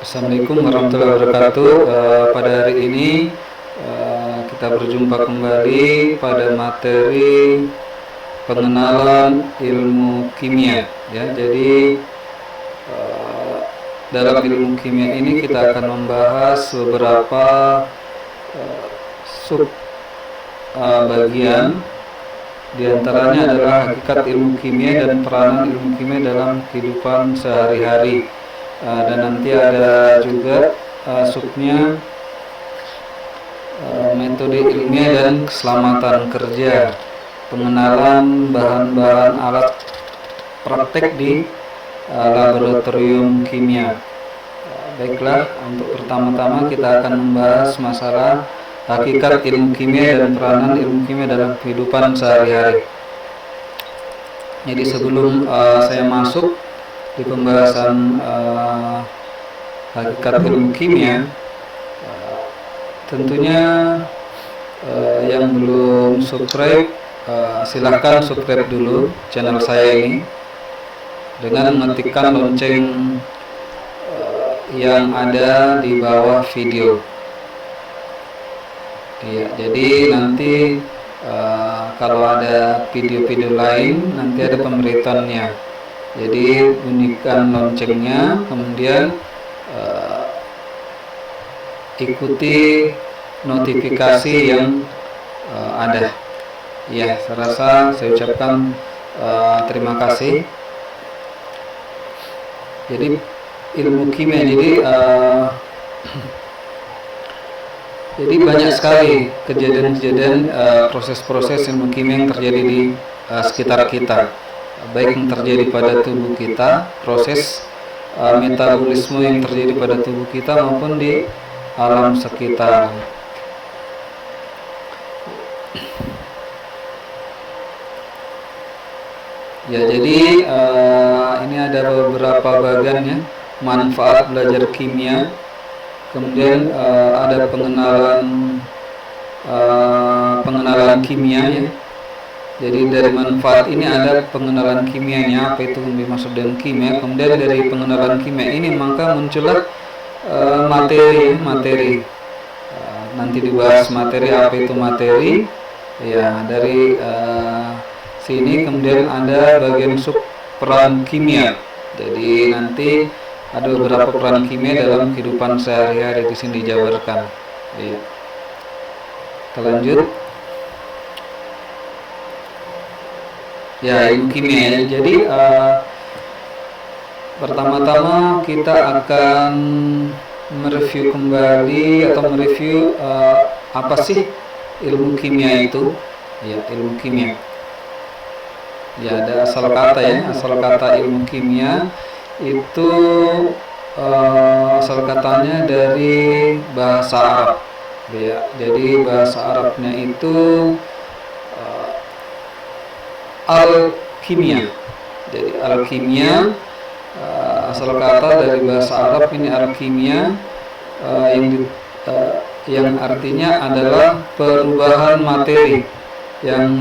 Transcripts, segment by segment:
Assalamualaikum warahmatullahi wabarakatuh. Pada hari ini kita berjumpa kembali pada materi pengenalan ilmu kimia. Ya, jadi dalam ilmu kimia ini kita akan membahas beberapa sub bagian. Di antaranya adalah hakikat ilmu kimia dan peranan ilmu kimia dalam kehidupan sehari-hari. Dan nanti ada juga subnya metode ilmiah dan keselamatan kerja, pengenalan bahan-bahan alat praktek di laboratorium kimia. Baiklah, untuk pertama-tama kita akan membahas masalah hakikat ilmu kimia dan peranan ilmu kimia dalam kehidupan sehari-hari. Jadi sebelum saya masuk di pembahasan hakikat ilmu kimia, tentunya yang belum subscribe, silahkan subscribe dulu channel saya ini dengan mengetikkan lonceng yang ada di bawah video. Ya, jadi nanti kalau ada video-video lain nanti ada pemberitahuannya. Jadi bunyikan loncengnya, kemudian ikuti notifikasi yang ada. Ya, saya rasa saya ucapkan terima kasih. Jadi ilmu kimia, jadi banyak sekali kejadian-kejadian proses-proses ilmu kimia yang terjadi di sekitar kita, baik yang terjadi pada tubuh kita, proses metabolisme yang terjadi pada tubuh kita maupun di alam sekitar. Ya, jadi ini ada beberapa bagiannya. Manfaat belajar kimia, kemudian ada pengenalan kimia, ya. Jadi dari manfaat ini ada pengenalan kimianya, apa itu yang dimaksud dengan kimia. Kemudian dari pengenalan kimia ini maka muncullah materi. Nanti dibahas materi, apa itu materi. Ya, dari sini kemudian ada bagian sub peran kimia. Jadi nanti ada beberapa peran kimia dalam kehidupan sehari-hari di sini dijabarkan. Ya. Kita lanjut. Ya, ilmu kimia. Jadi pertama-tama kita akan mereview kembali atau mereview apa sih ilmu kimia itu? Ya, ilmu kimia. Ya, ada asal kata, ya. Asal kata ilmu kimia itu asal katanya dari bahasa Arab. Ya, jadi bahasa Arabnya itu al-kimia. Jadi al-kimia asal kata dari bahasa Arab ini al-kimia, yang artinya adalah perubahan materi yang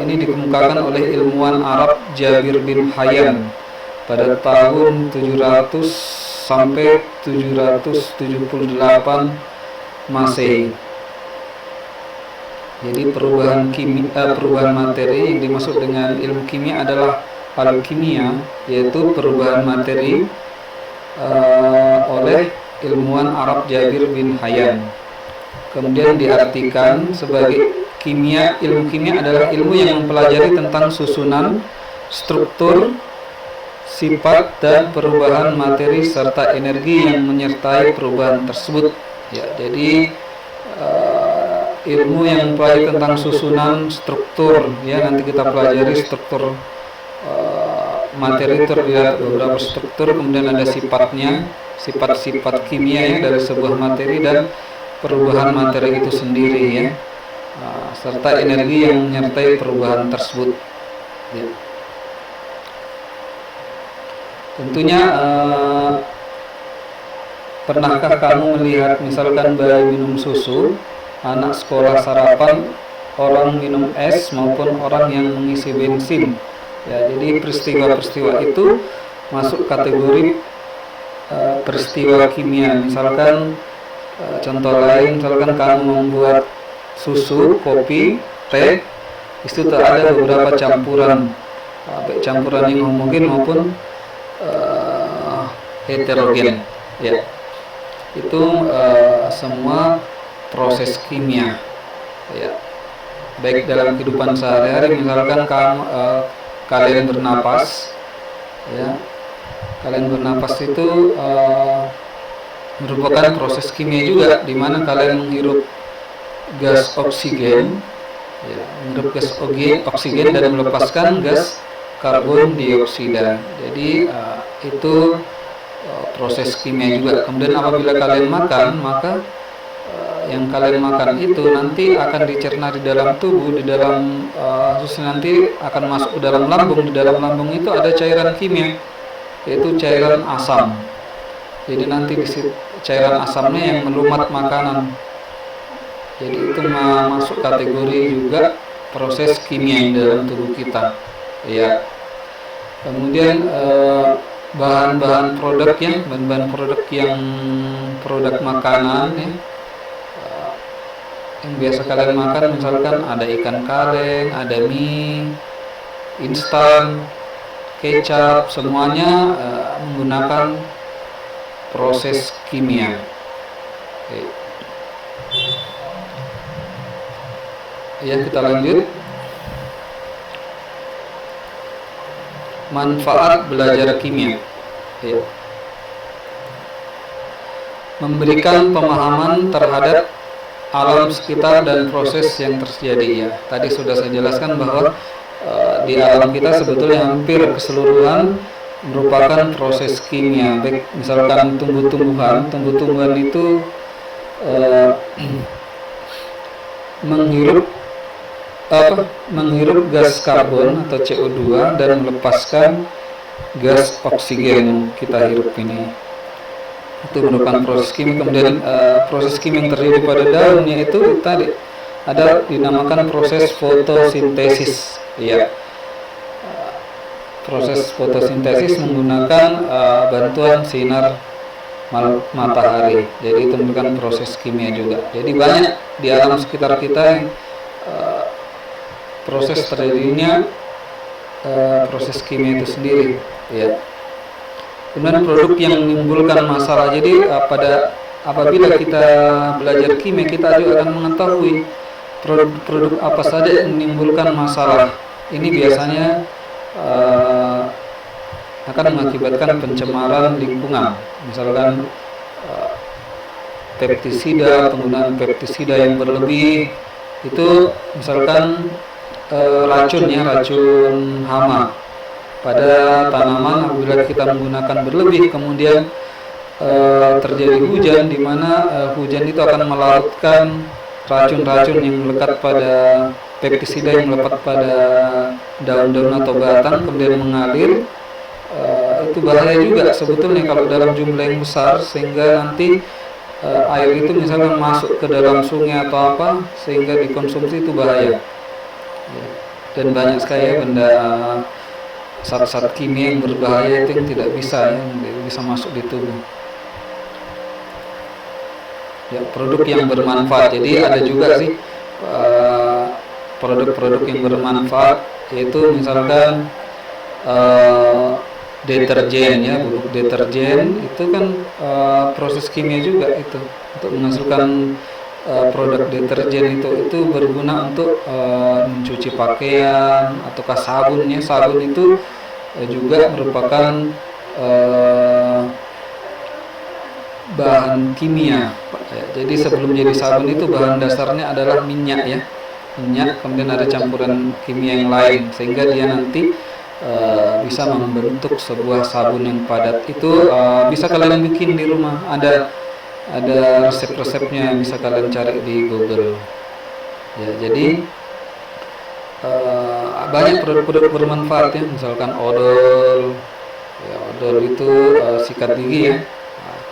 ini dikemukakan oleh ilmuwan Arab Jabir bin Hayyan pada tahun 700 sampai 778 Masehi. Jadi perubahan materi yang dimaksud dengan ilmu kimia adalah al-kimia, yaitu perubahan materi oleh ilmuwan Arab Jabir bin Hayyan. Kemudian diartikan sebagai ilmu kimia adalah ilmu yang mempelajari tentang susunan, struktur, sifat dan perubahan materi serta energi yang menyertai perubahan tersebut. Ya, jadi ilmu yang mempelajari tentang susunan, struktur, ya, nanti kita pelajari struktur materi, terlihat beberapa struktur, kemudian ada sifatnya, sifat-sifat kimia, ya, dari sebuah materi dan perubahan materi itu sendiri, ya. Serta energi yang menyertai perubahan tersebut. Ya. Tentunya pernahkah kamu melihat misalkan bayi minum susu, anak sekolah sarapan, orang minum es maupun orang yang mengisi bensin? Ya, jadi peristiwa-peristiwa itu masuk kategori peristiwa kimia. Misalkan contoh lain, misalkan kamu membuat susu, kopi, teh, itu ada beberapa campuran, baik campuran yang homogen maupun heterogen, ya. Itu semua proses kimia, ya. Baik dalam kehidupan sehari-hari, misalkan kalian bernapas, ya. Kalian bernapas itu merupakan proses kimia juga, di mana kalian menghirup gas oksigen, ya, menghirup gas oksigen dan melepaskan gas karbon dioksida. Jadi itu proses kimia juga. Kemudian apabila kalian makan, maka yang kalian makan itu nanti akan dicerna di dalam tubuh, di dalam khususnya nanti akan masuk ke dalam lambung. Di dalam lambung itu ada cairan kimia, yaitu cairan asam. Jadi nanti di situ cairan asamnya yang melumat makanan. Jadi itu masuk kategori juga proses kimia di dalam tubuh kita, ya. Kemudian bahan-bahan produknya, bahan-bahan produk yang produk makanan, ya, yang biasa kalian makan, misalkan ada ikan kaleng, ada mie instan, kecap, semuanya menggunakan proses kimia. Oke. Ya, kita lanjut. Manfaat belajar kimia, ya. Memberikan pemahaman terhadap alam sekitar dan proses yang terjadi, ya. Tadi sudah saya jelaskan bahwa di alam kita sebetulnya hampir keseluruhan merupakan proses kimia. Baik misalkan tumbuh-tumbuhan itu menghirup gas karbon atau CO2 dan melepaskan gas oksigen kita hirup ini. Itu merupakan proses kimia. Kemudian proses kimia yang terjadi pada daunnya itu tadi ada dinamakan proses fotosintesis, ya. Proses fotosintesis menggunakan bantuan sinar matahari. Jadi itu merupakan proses kimia juga. Jadi banyak di alam sekitar kita yang proses terjadinya proses kimia itu sendiri, ya. Kemudian produk yang menimbulkan masalah. Jadi apabila kita belajar kimia, kita juga akan mengetahui produk-produk apa saja yang menimbulkan masalah. Ini biasanya akan mengakibatkan pencemaran lingkungan. Misalkan penggunaan pestisida yang berlebih, itu misalkan racun hama pada tanaman. Apabila kita menggunakan berlebih, kemudian terjadi hujan, di mana hujan itu akan melarutkan racun-racun yang melekat pada pestisida yang melekat pada daun-daun atau batang, kemudian mengalir. Itu bahaya juga sebetulnya kalau dalam jumlah yang besar, sehingga nanti air itu misalkan masuk ke dalam sungai atau apa, sehingga dikonsumsi, itu bahaya. Dan banyak sekali benda zat-zat kimia yang berbahaya itu yang tidak bisa masuk di tubuh. Ya, produk yang bermanfaat. Jadi ada juga sih produk-produk yang bermanfaat, yaitu misalkan deterjen, ya, bubuk deterjen itu kan proses kimia juga itu untuk menghasilkan produk deterjen itu berguna untuk mencuci pakaian ataukah sabunnya. Sabun itu juga merupakan bahan kimia. Jadi sebelum jadi sabun itu bahan dasarnya adalah minyak, ya, minyak, kemudian ada campuran kimia yang lain sehingga dia nanti bisa membentuk sebuah sabun yang padat. Itu bisa kalian bikin di rumah. Ada resep-resepnya, bisa kalian cari di Google. Ya, jadi banyak produk-produk bermanfaat, ya, misalkan odol. Ya, odol itu sikat gigi, ya.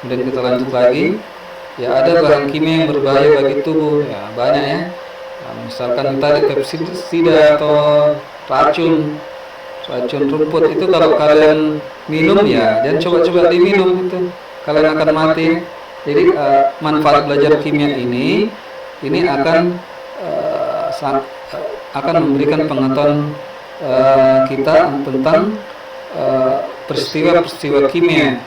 Kemudian kita lanjut lagi. Ya, ada bahan kimia yang berbahaya bagi tubuh. Ya, banyak, ya. Nah, misalkan tadi pestisida atau racun rumput itu kalau kalian minum, ya jangan coba-coba diminum itu. kalian akan mati. Jadi manfaat belajar kimia ini akan memberikan pengetahuan kita tentang peristiwa-peristiwa kimia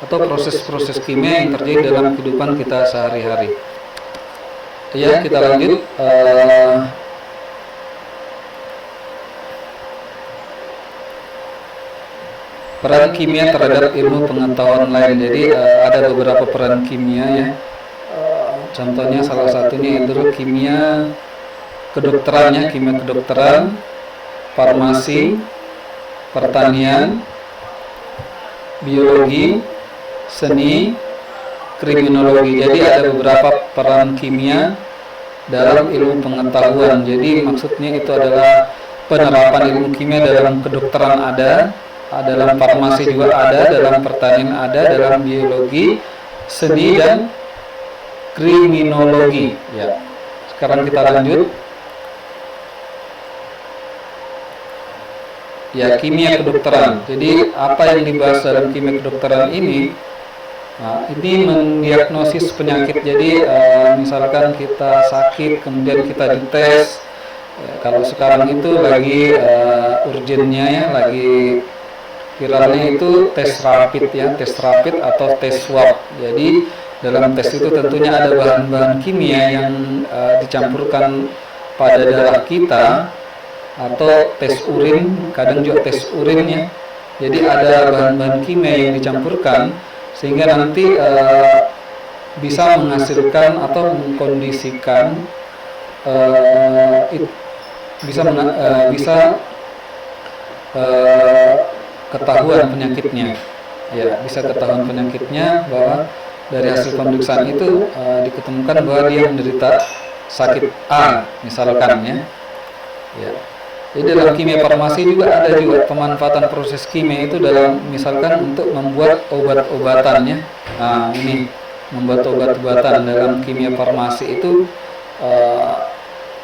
atau proses-proses kimia yang terjadi dalam kehidupan kita sehari-hari. Ya, kita lanjut. Peran kimia terhadap ilmu pengetahuan lain. Jadi ada beberapa peran kimia ya. Contohnya salah satunya itu kimia kedokterannya, kimia kedokteran, farmasi, pertanian, biologi, seni, kriminologi. Jadi ada beberapa peran kimia dalam ilmu pengetahuan. Jadi maksudnya itu adalah penerapan ilmu kimia dalam kedokteran ada, dalam farmasi juga ada, dalam pertanian ada, dalam biologi, seni dan kriminologi. Ya. Sekarang kita lanjut. Ya, kimia kedokteran. Jadi apa yang dibahas dalam kimia kedokteran ini? Nah, ini mendiagnosis penyakit. Jadi misalkan kita sakit, kemudian kita dites. Kalau sekarang itu lagi urgennya ya, lagi viralnya itu tes rapid ya, tes rapid atau tes swab. Jadi dalam tes itu tentunya ada bahan-bahan kimia yang dicampurkan pada darah kita, atau tes urin, kadang juga tes urinnya. Jadi ada bahan-bahan kimia yang dicampurkan sehingga nanti bisa menghasilkan atau mengkondisikan bisa ketahuan penyakitnya. Ya, bisa ketahuan penyakitnya bahwa dari hasil pemeriksaan itu diketemukan bahwa dia menderita sakit A misalkan ya. Ya. Jadi dalam kimia farmasi juga ada juga pemanfaatan proses kimia itu dalam misalkan untuk membuat obat-obatan ya. Nah, ini membuat obat-obatan dalam kimia farmasi itu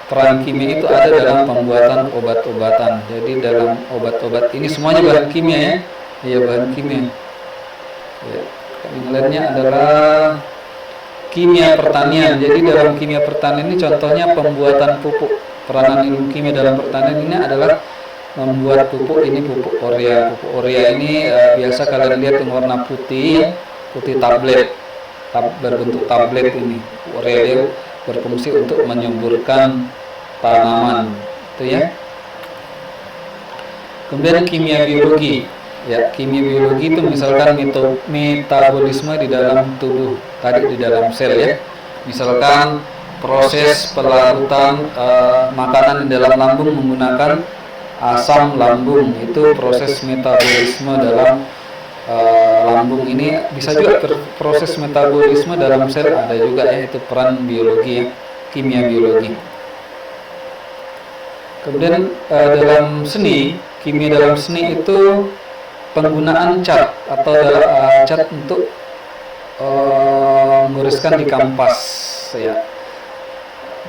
peran kimia itu ada dalam pembuatan obat-obatan. Jadi dalam obat-obat ini semuanya bahan kimia ya. Iya, bahan kimia. Ya. Yang lainnya adalah kimia pertanian. Jadi dalam kimia pertanian ini contohnya pembuatan pupuk. Peranan ilmu kimia dalam pertanian ini adalah membuat pupuk. Ini pupuk urea. Pupuk urea ini biasa kalian lihat yang warna putih, putih tablet, berbentuk tablet ini. Urea dia berfungsi untuk menyuburkan tanaman, itu ya. Kemudian kimia biologi. Ya, kimia biologi itu misalkan metabolisme di dalam tubuh, tadi di dalam sel ya. Misalkan proses pelarutan makanan di dalam lambung menggunakan asam lambung, itu proses metabolisme dalam lambung. Ini bisa juga proses metabolisme dalam sel ada juga ya, itu peran biologi ya, kimia biologi. Kemudian dalam seni, kimia dalam seni itu penggunaan cat atau cat untuk menggoreskan di kanvas ya.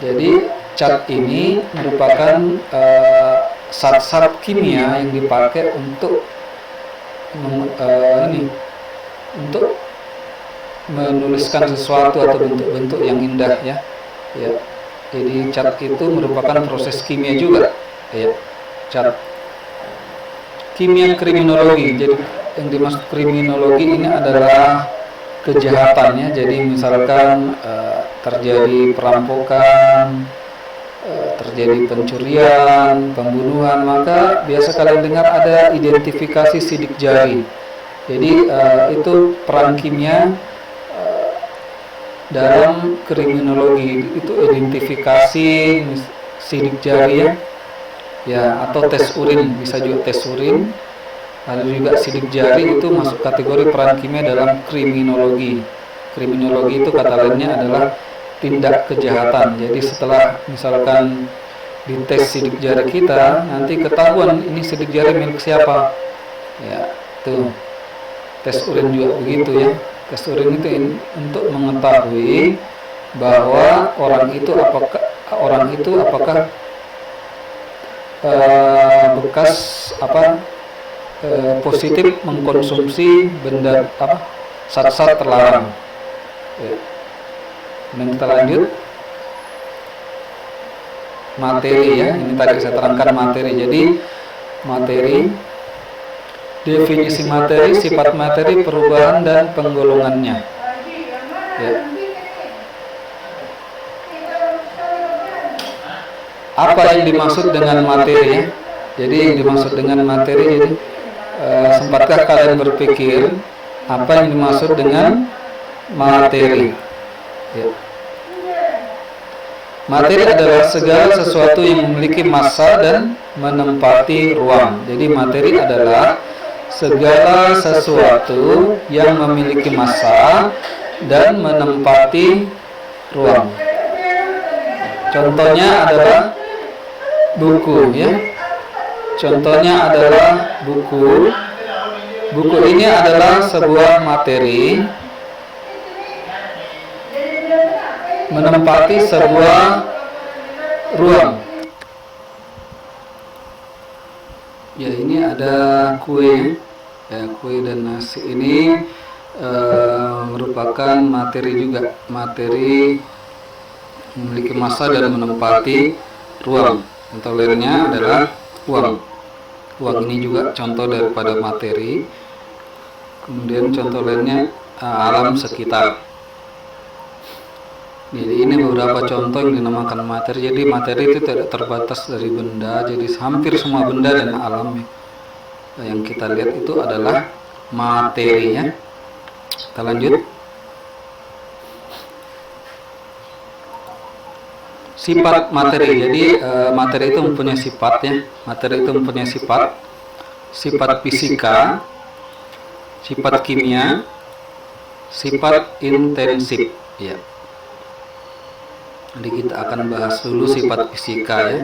Jadi cat ini merupakan zat-zat kimia yang dipakai untuk untuk menuliskan sesuatu atau bentuk-bentuk yang indah ya. Ya. Jadi cat itu merupakan proses kimia juga ya. Cat. Kimia kriminologi. Jadi yang dimaksud kriminologi ini adalah kejahatannya. Jadi misalkan terjadi perampokan, terjadi pencurian, pembunuhan, maka biasa kalian dengar ada identifikasi sidik jari. Jadi itu peran kimia dalam kriminologi, itu identifikasi sidik jari ya, atau tes urin, bisa juga tes urin. Lalu juga sidik jari itu masuk kategori peran kimia dalam kriminologi. Kriminologi itu kata lainnya adalah tindak kejahatan. Jadi setelah misalkan dites sidik jari kita, nanti ketahuan ini sidik jari milik siapa. Ya, tuh. Tes urin juga begitu ya. Tes urin itu untuk mengetahui bahwa orang itu apakah bekas positif mengkonsumsi benda zat-zat terlarang. Ya. Dan kita lanjut materi ya. Ini tadi saya terangkan materi. Jadi materi, definisi materi, sifat materi, perubahan dan penggolongannya. Ya. Apa yang dimaksud dengan materi ya? Jadi yang dimaksud dengan materi, jadi sempatkah kalian berpikir apa yang dimaksud dengan materi? Ya. Materi adalah segala sesuatu yang memiliki massa dan menempati ruang. Jadi materi adalah segala sesuatu yang memiliki massa dan menempati ruang. Contohnya adalah buku ya. Contohnya adalah buku. Buku ini adalah sebuah materi menempati sebuah ruang. Ya, ini ada kue. Ya, kue dan nasi ini merupakan materi juga. Materi memiliki massa dan menempati ruang. Contoh lainnya adalah uang. Uang ini juga contoh daripada materi. Kemudian contoh lainnya alam sekitar. Jadi ini beberapa contoh yang dinamakan materi. Jadi materi itu tidak terbatas dari benda. Jadi hampir semua benda dan alam yang kita lihat itu adalah materi ya. Kita lanjut. Sifat materi. Jadi materi itu mempunyai sifat ya. Materi itu mempunyai sifat. Sifat fisika, sifat kimia, sifat intensif ya. Jadi kita akan bahas dulu sifat fisika ya.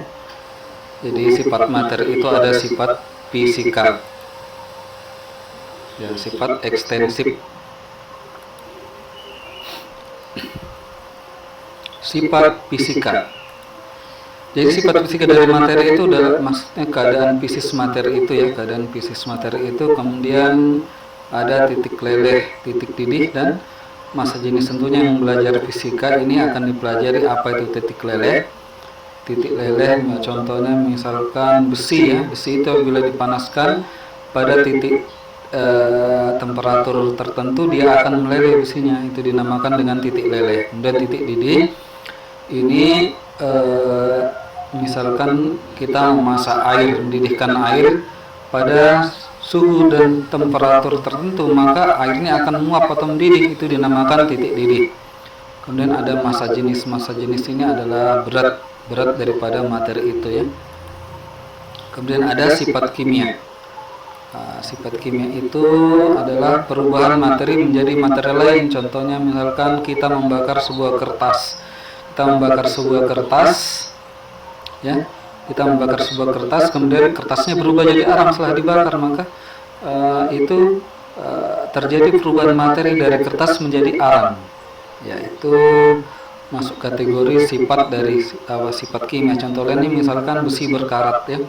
Jadi sifat materi itu ada sifat fisika. Ya, sifat ekstensif. Sifat fisika. Jadi sifat fisika dari materi itu adalah maksudnya keadaan fisis materi itu ya, keadaan fisis materi itu, kemudian ada titik leleh, titik didih dan massa jenis. Tentunya yang belajar fisika ini akan dipelajari apa itu titik leleh. Titik leleh contohnya misalkan besi ya. Besi itu bila dipanaskan pada titik temperatur tertentu dia akan meleleh besinya. Itu dinamakan dengan titik leleh. Kemudian titik didih ini misalkan kita memasak air, mendidihkan air pada suhu dan temperatur tertentu, maka airnya akan menguap atau mendidih, itu dinamakan titik didih. Kemudian ada massa jenis. Massa jenis ini adalah berat daripada materi itu ya. Kemudian ada sifat kimia. Sifat kimia itu adalah perubahan materi menjadi materi lain. Contohnya misalkan kita membakar sebuah kertas. Kita membakar sebuah kertas ya. Kita membakar sebuah kertas, kemudian kertasnya berubah jadi arang setelah dibakar, maka itu terjadi perubahan materi dari kertas menjadi arang. Ya, itu masuk kategori sifat dari sifat kimia. Contoh lainnya misalkan besi berkarat ya.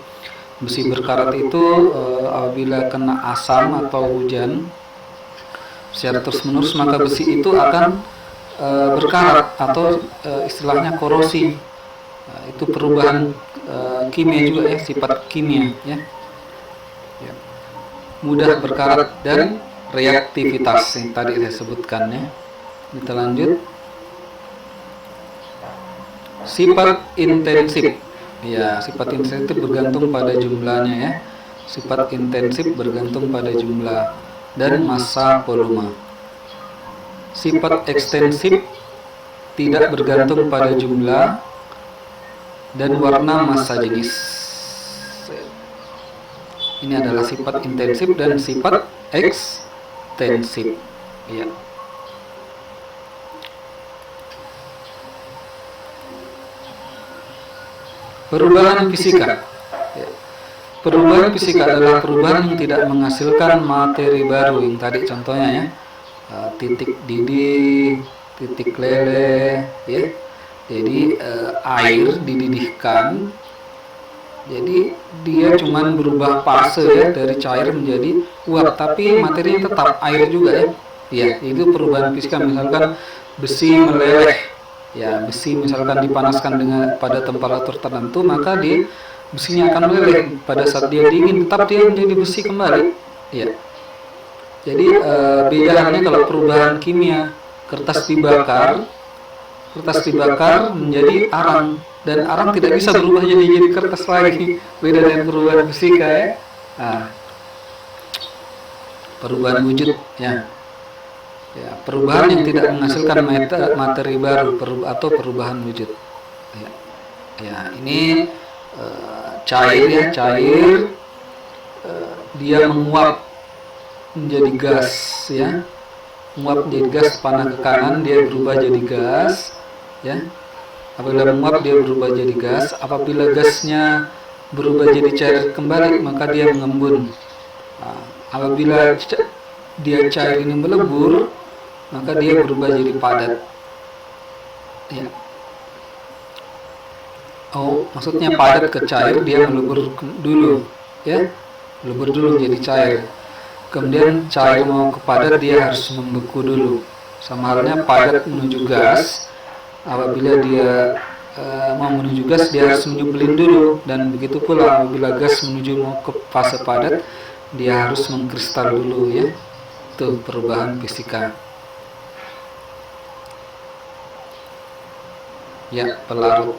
Besi berkarat itu apabila kena asam atau hujan secara terus-menerus, maka besi itu akan berkarat atau istilahnya korosi. Itu perubahan kimia juga ya, sifat kimia ya. Ya. Mudah berkarat dan reaktivitas yang tadi saya sebutkan ya. Kita lanjut. Sifat intensif. Ya, sifat intensif bergantung pada jumlahnya ya. Sifat intensif bergantung pada jumlah dan massa volume. Sifat ekstensif tidak bergantung pada jumlah dan warna massa jenis. Ini adalah sifat intensif dan sifat ekstensif. Ya. Perubahan fisika. Ya. Perubahan fisika adalah perubahan yang tidak menghasilkan materi baru. Yang tadi contohnya ya, titik didih, titik leleh, ya. Jadi air dididihkan, jadi dia cuman berubah fase ya, dari cair menjadi uap, tapi materinya tetap air juga ya. Ya, itu perubahan fisika. Misalkan besi meleleh, ya besi misalkan dipanaskan dengan pada temperatur tertentu, maka besinya akan meleleh. Pada saat dia dingin, tetap dia menjadi besi kembali. Ya. Jadi beda halnya kalau perubahan kimia, kertas dibakar menjadi arang, dan arang tidak bisa berubah jadi kertas lagi. Beda dengan perubahan fisika ya. Nah, perubahan wujud ya. Ya, perubahan yang tidak menghasilkan materi baru atau perubahan wujud. Ya, ya ini cair dia menguap menjadi gas ya, menguap menjadi gas panah ke kanan, dia berubah jadi gas ya. Apabila menguap dia berubah jadi gas, apabila gasnya berubah jadi cair kembali maka dia mengembun. Nah, apabila dia cair ini melebur maka dia berubah jadi padat ya. Oh, maksudnya padat ke cair, dia melebur dulu ya, melebur dulu jadi cair. Kemudian cair mau ke padat dia harus membeku dulu. Sama halnya padat menuju gas, apabila dia mau menuju gas dia harus menyuplin dulu, dan begitu pula apabila gas menuju mau ke fase padat dia harus mengkristal dulu ya. Itu perubahan fisika. Ya, pelarut.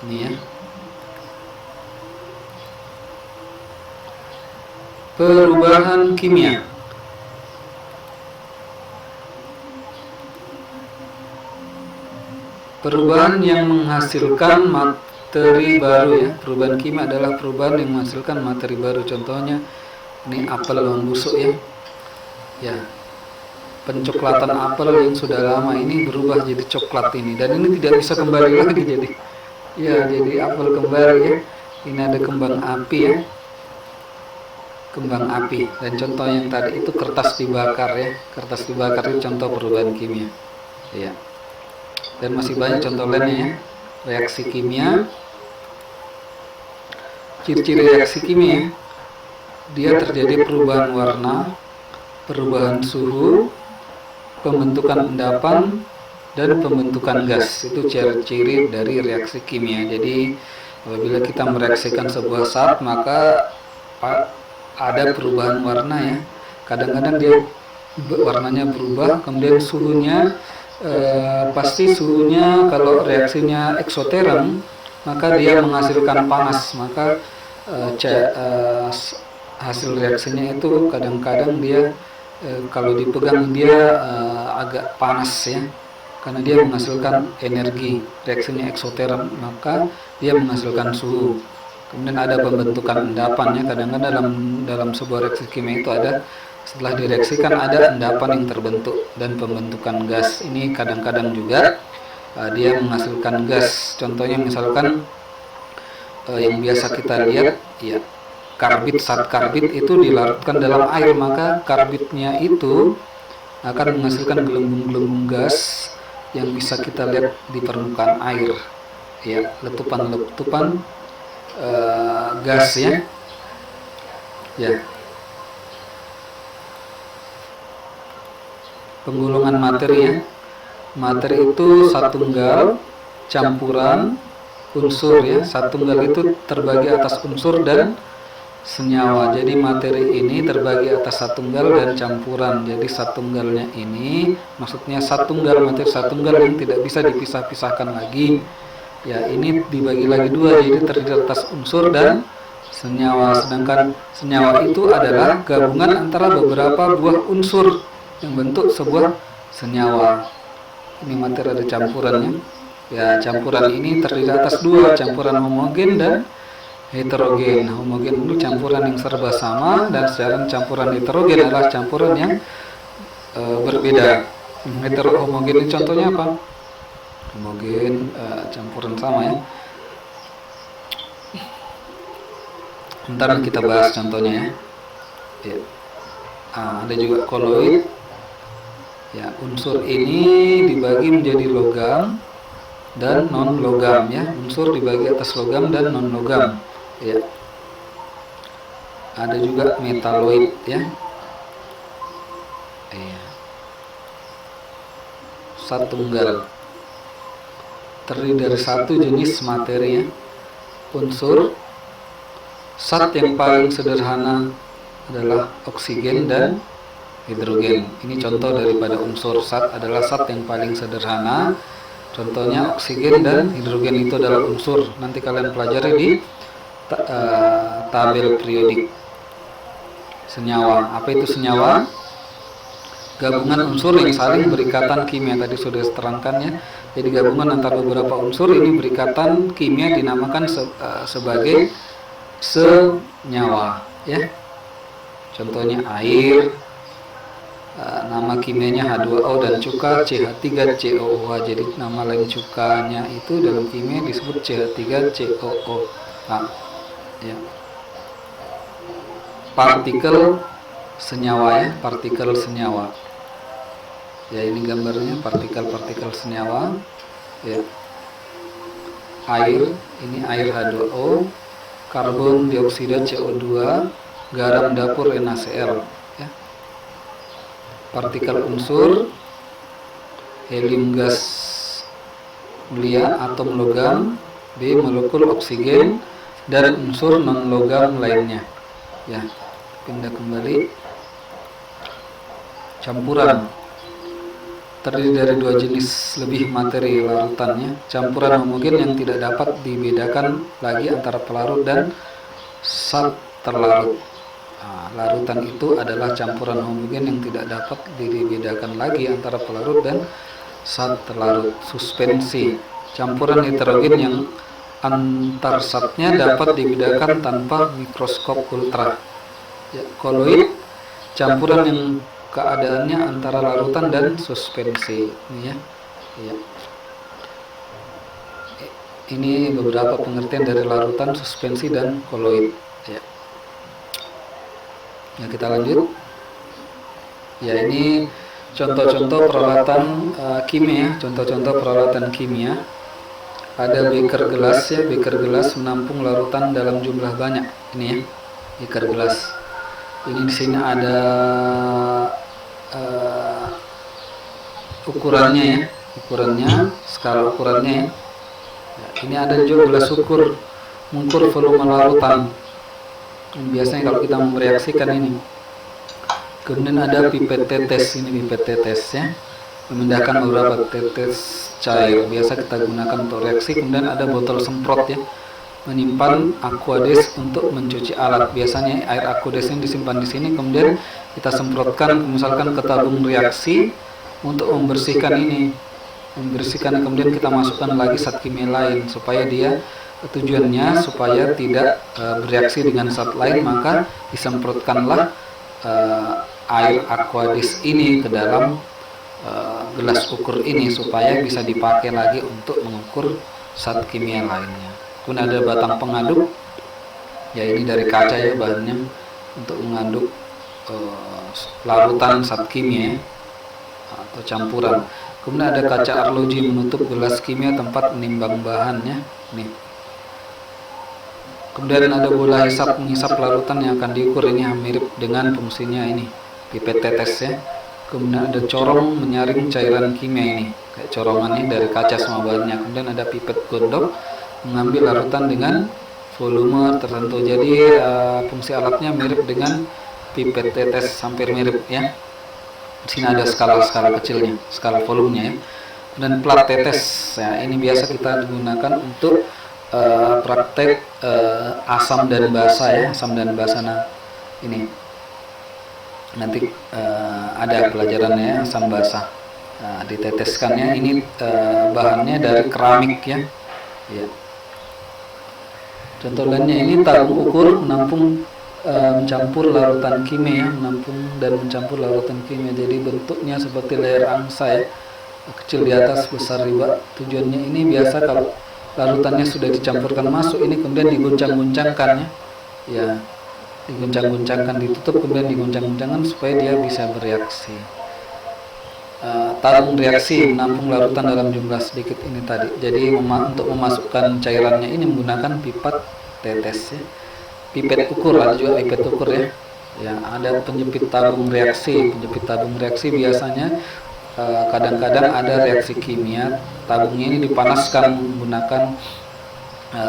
Ini ya. Perubahan kimia. Perubahan yang menghasilkan materi baru ya. Perubahan kimia adalah perubahan yang menghasilkan materi baru. Contohnya ini apel membusuk ya. Ya. Pencoklatan apel yang sudah lama ini berubah jadi coklat ini, dan ini tidak bisa kembali lagi jadi apel kembali ya. Ini ada kembang api ya. Kembang api, dan contoh yang tadi itu kertas dibakar ya. Kertas dibakar itu contoh perubahan kimia ya. Dan masih banyak contoh lainnya ya. Reaksi kimia, ciri-ciri reaksi kimia, dia terjadi perubahan warna, perubahan suhu, pembentukan endapan, dan pembentukan gas. Itu ciri-ciri dari reaksi kimia. Jadi apabila kita mereaksikan sebuah zat maka ada perubahan warna ya. Kadang-kadang dia warnanya berubah, kemudian suhunya pasti suhunya kalau reaksinya eksoterm maka dia menghasilkan panas, maka hasil reaksinya itu kadang-kadang dia kalau dipegang dia agak panas ya, karena dia menghasilkan energi. Reaksinya eksoterm maka dia menghasilkan suhu. Kemudian ada pembentukan endapan ya. Kadang-kadang dalam sebuah reaksi kimia itu ada, setelah direaksikan ada endapan yang terbentuk, dan pembentukan gas. Ini kadang-kadang juga dia menghasilkan gas. Contohnya misalkan yang biasa kita lihat ya, karbit. Saat karbit itu dilarutkan dalam air, maka karbitnya itu akan menghasilkan gelembung-gelembung gas yang bisa kita lihat di permukaan air ya, letupan-letupan gas ya. Ya. Penggulungan materi ya. Materi itu satunggal, campuran, unsur ya. Satunggal itu terbagi atas unsur dan senyawa. Jadi materi ini terbagi atas satunggal dan campuran. Jadi satunggalnya ini maksudnya materi satunggal yang tidak bisa dipisah-pisahkan lagi. Ya, ini dibagi lagi dua, jadi terdiri atas unsur dan senyawa. Sedangkan senyawa itu adalah gabungan antara beberapa buah unsur yang bentuk sebuah senyawa. Ini materi ada campurannya. Ya, campuran ini terdiri atas dua, campuran homogen dan heterogen. Homogen itu campuran yang serba sama, dan sedangkan campuran heterogen adalah campuran yang berbeda. Homogen ini contohnya apa? Homogen campuran sama ya. Ntar kita bahas contohnya ya. Ada juga koloid. Ya, unsur ini dibagi menjadi logam dan non logam ya. Unsur dibagi atas logam dan non logam ya. ada juga metaloid ya. Iya. Zat tunggal terdiri dari satu jenis materi ya. Unsur zat yang paling sederhana adalah oksigen dan hidrogen. Ini contoh daripada unsur. Zat adalah zat yang paling sederhana. Contohnya oksigen dan hidrogen itu adalah unsur. Nanti kalian pelajari di tabel periodik. Senyawa. Apa itu senyawa? Gabungan unsur yang saling berikatan kimia. Tadi sudah terangkan ya. Jadi gabungan antara beberapa unsur ini berikatan kimia dinamakan sebagai senyawa ya. Contohnya air, nama kimianya H2O dan cuka CH3COOH. Jadi nama lain cukanya itu dalam kimia disebut CH3COOH ya. Partikel senyawa ya, partikel senyawa ya. Ini gambarnya partikel-partikel senyawa ya. Air, ini air H2O, karbon dioksida CO2, garam dapur NaCl ya. Partikel unsur, helium gas mulia, atom logam, B molekul oksigen, dan unsur non logam lainnya ya. Pindah kembali. Campuran terdiri dari dua jenis lebih materi larutannya. Campuran homogen yang tidak dapat dibedakan lagi antara pelarut dan zat terlarut. Larutan itu adalah campuran homogen yang tidak dapat dibedakan lagi antara pelarut dan zat terlarut. Suspensi campuran heterogen yang antar zatnya dapat dibedakan tanpa mikroskop ultra ya. Koloid campuran yang keadaannya antara larutan dan suspensi ini ya. Ya. Ini beberapa pengertian dari larutan, suspensi, dan koloid ya. Ya, kita lanjut ya. Ini contoh-contoh peralatan kimia. Contoh-contoh peralatan kimia, ada beker gelas ya. Beker gelas menampung larutan dalam jumlah banyak. Ini ya, beker gelas. Ini di sini ada ukurannya ya, ukurannya, skala ukurannya ya. Ini ada juga gelas ukur, mengukur volume larutan. Biasanya kalau kita mereaksikan ini. Kemudian ada pipet tetes, ini pipet tetes ya, memindahkan beberapa tetes cair. Biasa kita gunakan untuk reaksi. Kemudian ada botol semprot ya, menyimpan aquades untuk mencuci alat. Biasanya air aquades ini disimpan di sini, kemudian kita semprotkan misalkan ke tabung reaksi untuk membersihkan ini, kemudian kita masukkan lagi zat kimia lain supaya dia, tujuannya supaya tidak bereaksi dengan zat lain, maka disemprotkanlah air aquades ini ke dalam gelas ukur ini supaya bisa dipakai lagi untuk mengukur zat kimia lainnya. Kemudian ada batang pengaduk ya, ini dari kaca ya bahannya, untuk mengaduk larutan zat kimia atau campuran. Kemudian ada kaca arloji menutup gelas kimia tempat menimbang bahannya. Nih. Kemudian ada bola hisap menghisap larutan yang akan diukur. Ini mirip dengan fungsinya ini, pipet tetes ya. Kemudian ada corong menyaring cairan kimia, ini kayak corongannya dari kaca semua bahannya. Kemudian ada pipet gondok mengambil larutan dengan volume tertentu. Jadi fungsi alatnya mirip dengan pipet tetes, hampir mirip ya. Di sini ada skala-skala kecilnya, skala volumenya ya. Dan plat tetes ya, ini biasa kita gunakan untuk praktek asam dan basa ya, asam dan basa. Nah, ini nanti ada pelajarannya ya, asam basa. Nah, diteteskannya ini bahannya dari keramik ya. Ya. Contoh lainnya ini tabung ukur menampung mencampur larutan kimia, menampung dan mencampur larutan kimia. Jadi bentuknya seperti layar angsa ya, kecil di atas, besar di bawah. Tujuannya ini biasa kalau larutannya sudah dicampurkan masuk, ini kemudian diguncang-guncangkan ya, diguncang-guncangkan, ditutup kemudian diguncang-guncangkan supaya dia bisa bereaksi. Tabung reaksi menampung larutan dalam jumlah sedikit ini tadi. Jadi untuk memasukkan cairannya ini menggunakan pipat tetes ya. pipet ukur, ada juga pipet ukur ya. Ya, ada penjepit tabung reaksi. Penjepit tabung reaksi biasanya kadang-kadang ada reaksi kimia. Tabungnya ini dipanaskan menggunakan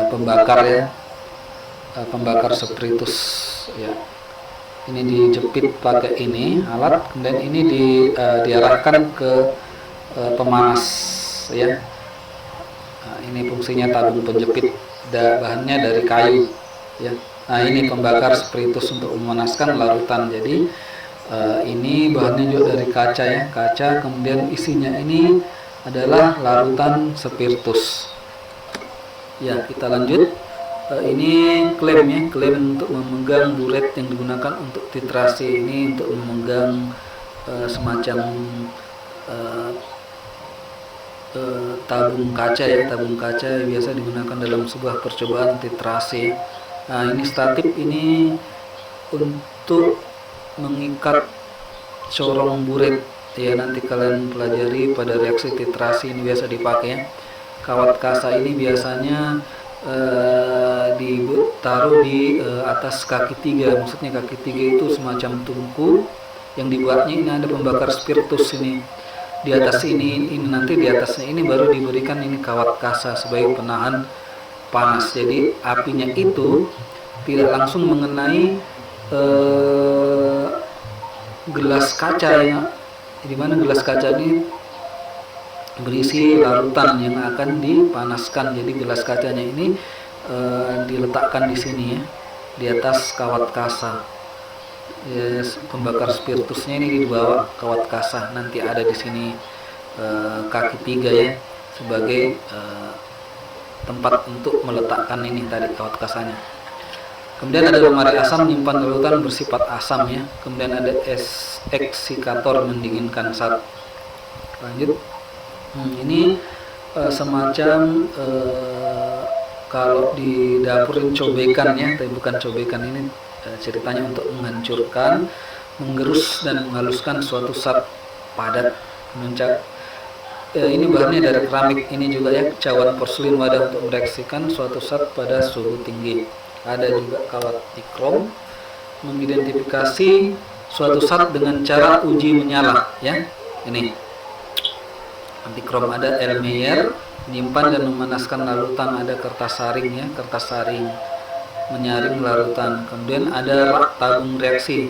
pembakar ya, pembakar spiritus ya. Ini dijepit pakai ini alat, kemudian ini diarahkan ke pemanas ya. Nah, ini fungsinya tabung penjepit, bahannya dari kayu ya. Nah, ini pembakar spiritus untuk memanaskan larutan. Jadi ini bahannya juga dari kaca ya, kaca, kemudian isinya ini adalah larutan spiritus. Ya, kita lanjut. Ini klem ya, klem untuk memegang buret yang digunakan untuk titrasi. Ini untuk memegang semacam tabung kaca ya, tabung kaca yang biasa digunakan dalam sebuah percobaan titrasi. Nah, ini statif, ini untuk mengikat corong buret ya, nanti kalian pelajari pada reaksi titrasi ini biasa dipakai ya. Kawat kasa ini biasanya ditaruh di atas kaki tiga. Maksudnya kaki tiga itu semacam tungku yang dibuatnya ini ada pembakar spiritus ini di atas ini nanti di atasnya ini baru diberikan ini kawat kasa sebagai penahan panas. Jadi apinya itu tidak langsung mengenai gelas kaca ya, di mana gelas kaca ini berisi larutan yang akan dipanaskan. Jadi gelas kacanya ini diletakkan di sini ya, di atas kawat kasa. Yes, pembakar spiritusnya ini dibawa kawat kasa, nanti ada di sini kaki tiga ya, sebagai tempat untuk meletakkan ini tadi kawat kasanya. Kemudian ada lemari asam menyimpan larutan bersifat asam ya. Kemudian ada eksikator mendinginkan zat. Lanjut. Ini semacam kalau di dapur cobekan ya, tapi bukan cobekan, ini ceritanya untuk menghancurkan, menggerus dan menghaluskan suatu zat padat. Ini bahannya dari keramik, ini juga ya, cawan porselin, wadah untuk mereaksikan suatu zat pada suhu tinggi. Ada juga kawat dikrom mengidentifikasi suatu zat dengan cara uji menyala ya. Ini antikrom, ada Elmeyer menyimpan dan memanaskan larutan, ada kertas saring ya, kertas saring menyaring larutan. Kemudian ada rak tabung reaksi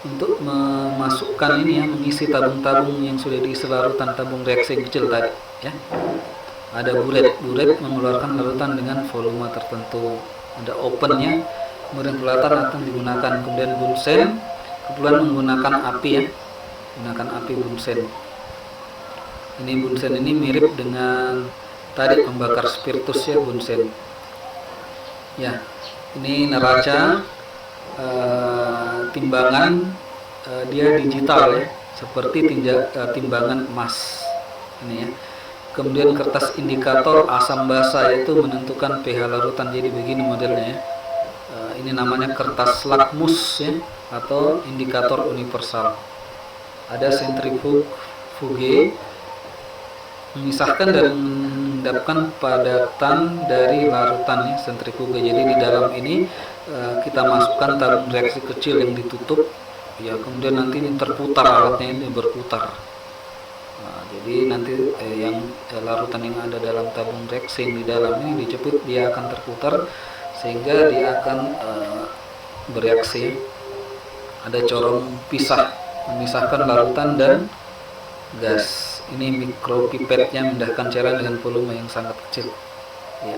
untuk memasukkan ini ya, mengisi tabung-tabung yang sudah diisi larutan, tabung reaksi kecil tadi ya. Ada buret mengeluarkan larutan dengan volume tertentu. Ada opennya, kemudian pelatan akan digunakan. Kemudian bunsen, kebetulan menggunakan api ya, menggunakan api bunsen. Ini bunsen ini mirip dengan tadi pembakar spiritus ya, bunsen. Ya, ini neraca timbangan, dia digital ya, seperti timbangan emas ini ya. Kemudian kertas indikator asam basa, yaitu menentukan pH larutan. Jadi begini modelnya ya. Ini namanya kertas lakmus ya, atau indikator universal. Ada sentrifuge memisahkan dan mendapatkan padatan dari larutan ya, sentrifuge. Jadi di dalam ini kita masukkan tabung reaksi kecil yang ditutup ya, kemudian nanti ini terputar, alatnya ini berputar. Nah, jadi nanti yang larutan yang ada dalam tabung reaksi di dalam ini dijepit, dia akan terputar sehingga dia akan bereaksi. Ada corong pisah memisahkan larutan dan gas. Ini mikropipetnya memindahkan cairan dengan volume yang sangat kecil. Ya.